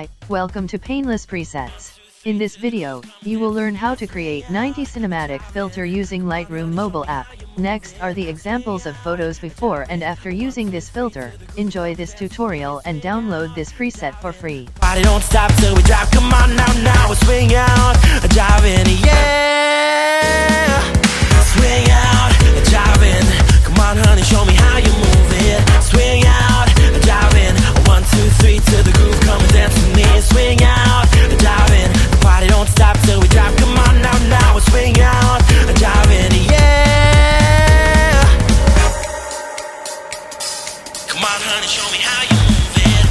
Hi, welcome to Painless Presets. In this video, you will learn how to create 90's cinematic filter using Lightroom mobile app. Next are the examples of photos before and after using this filter. Enjoy this tutorial and download this preset for free. Body don't stop till we drop. Come on now we swing out, dive in, yeah. Swing out, dive in. Come on, honey, show me how you move it. Swing out, dive in. 1, 2, 3 to the groove. Come and dance with me. Swing out, dive in. The party don't stop till we drop. Come on now we swing out, dive in, yeah. Come on, honey, show me how you move it.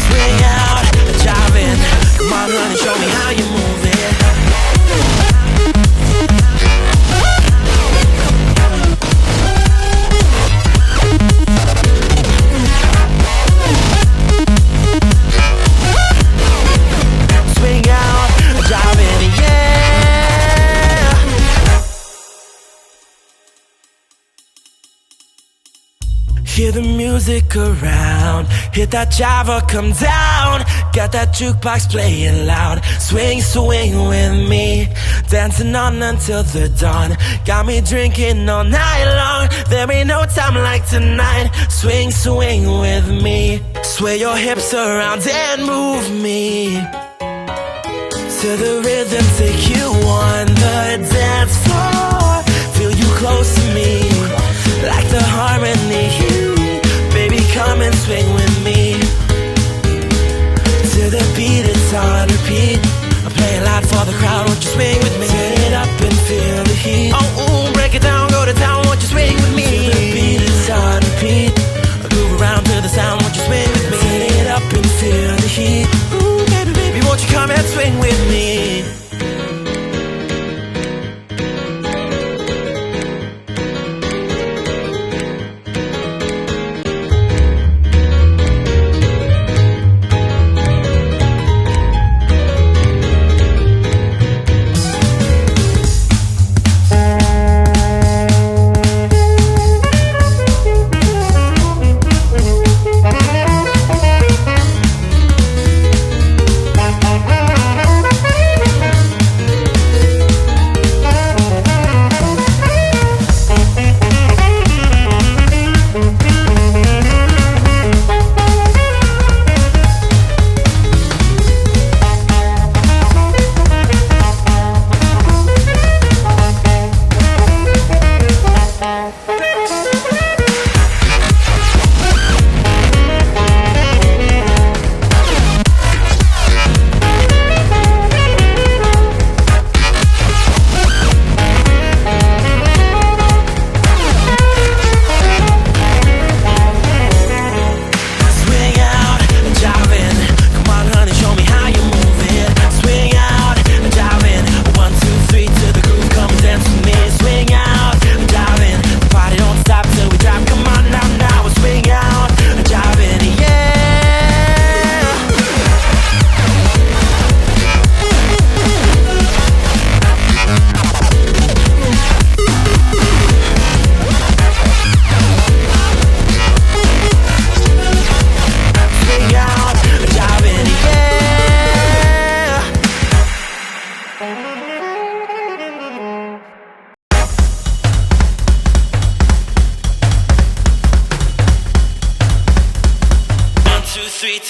Swing out, dive in. Come on, honey, show me how you move it. Swing out, dive in, yeah. Hear the music around, hit that Java, come down. Got that jukebox playing loud. Swing, swing with me, dancing on until the dawn. Got me drinking all night long. There ain't no time like tonight. Swing, swing with me. Sway your hips around and move me to the rhythm, take you on the dance floor. Feel you close to me, like the harmony. Baby, come and swing with me. To the beat, it's on repeat. I'm playing loud for the crowd, won't you swing with me? Turn it up and feel the heat. Oh, break it down, go to town, won't you swing with me? To the beat, it's on repeat. I groove around to the sound, won't you swing with me? Turn it up and feel the heat. Ooh, baby, baby, won't you come and swing with me?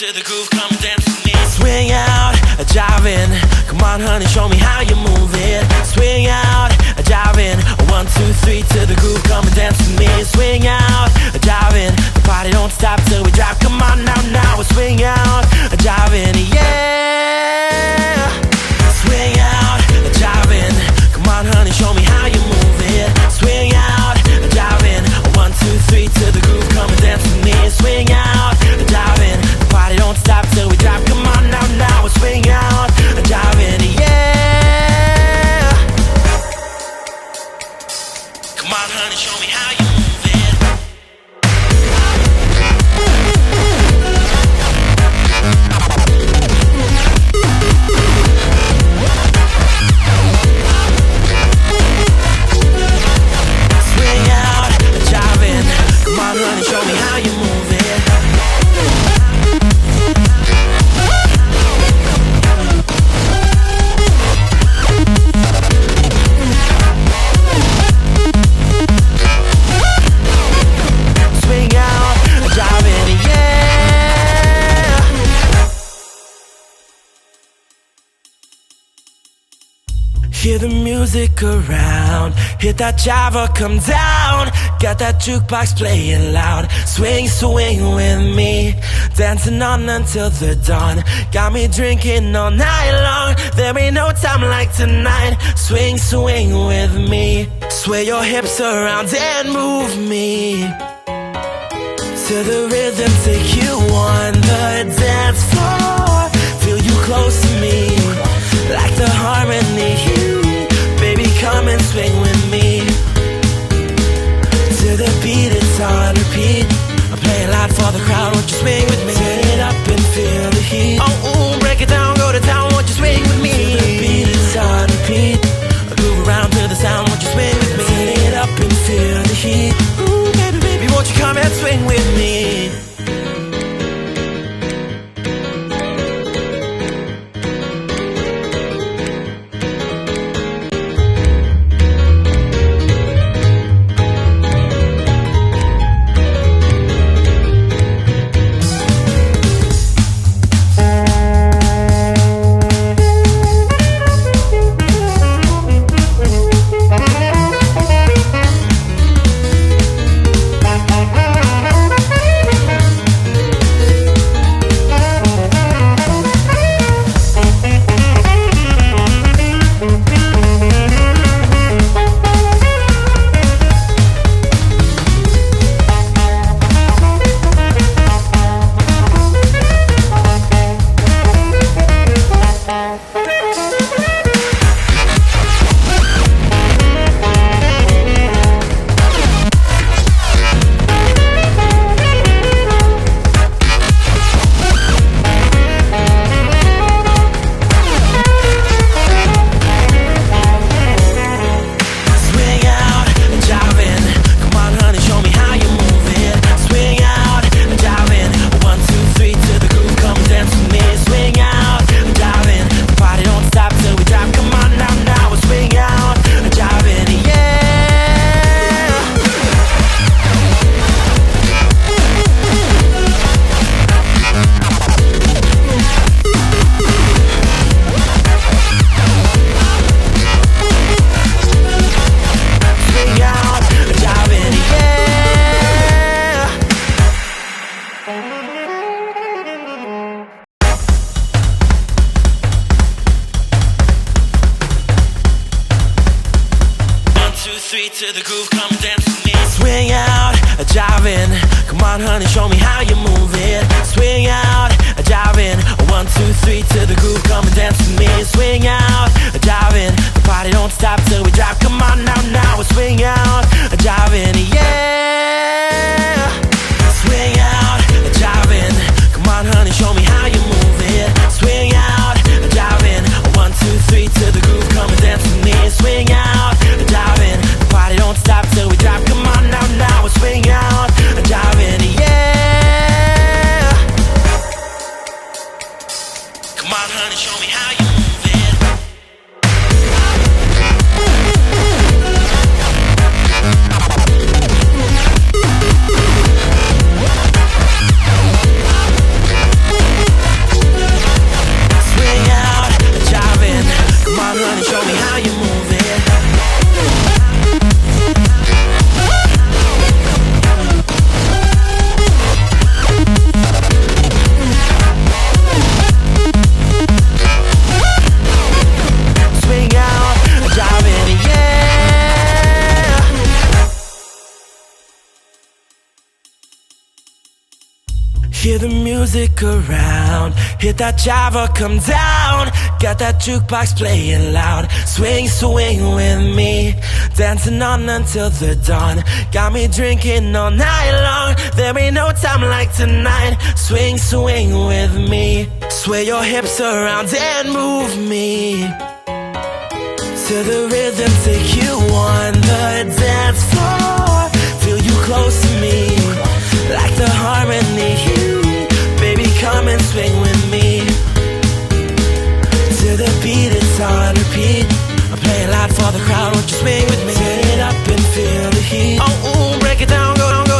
To the groove, come dance with me. Swing out, dive in. Come on, honey, show me how you move it. Swing out, dive in. 1, 2, 3 to the groove, come and dance with me. Swing out, dive in. The party don't stop till we drop. Come on now we swing out, dive in, yeah. Swing out, dive in. Come on, honey, show me how you move it. Swing out, dive in. 1, 2, 3 to the groove, come and dance with me. Swing out, dive in. Party don't stop till we drop. Come on now we swing out, dive in, yeah. music around, hit that Java, come down. Got that jukebox playing loud. Swing, swing with me, dancing on until the dawn. Got me drinking all night long. There ain't no time like tonight. Swing, swing with me, sway your hips around and move me to the rhythm, take you on the dance floor. Feel you close to me, like the harmony. Baby, come and swing with me to the beat, it's on repeat. I play it loud for the crowd, won't you swing with me? Turn it up and feel the heat. Oh, break it down, go to town, won't you swing with me? To the beat, it's on repeat. I groove around to the sound, won't you swing with me? Turn it up and feel the heat. Ooh, baby, baby, won't you come and swing with me? To the groove, come dance with me. Swing out, a jiving. Come on, honey, show me how you move it. Swing out, a jiving. 1, 2, 3 to the groove, come and dance with me. Swing out, a jiving. The party don't stop till we drop. Come on now, now. We swing out, a jiving, yeah. Swing out, a jiving. Come on, honey, show me how you move it. Swing out, a jiving. 1, 2, 3 to the groove, come and dance with me. Swing out, a jiving. Party don't stop till we drop. Come on now, now. We swing out, a jiving, yeah. Come on, honey, show me how you move it. Swing out, a jiving. Come on, honey, show me how you move it. Hear the music around, hit that Java, come down. Got that jukebox playing loud. Swing, swing with me, dancing on until the dawn. Got me drinking all night long. There ain't no time like tonight. Swing, swing with me, sway your hips around and move me to the rhythm, take you on the dance floor. Feel you close to me, like the harmony. Baby, come and swing with me to the beat, it's on repeat. I play it loud for the crowd, won't you swing with me? Turn it up and feel the heat. Oh,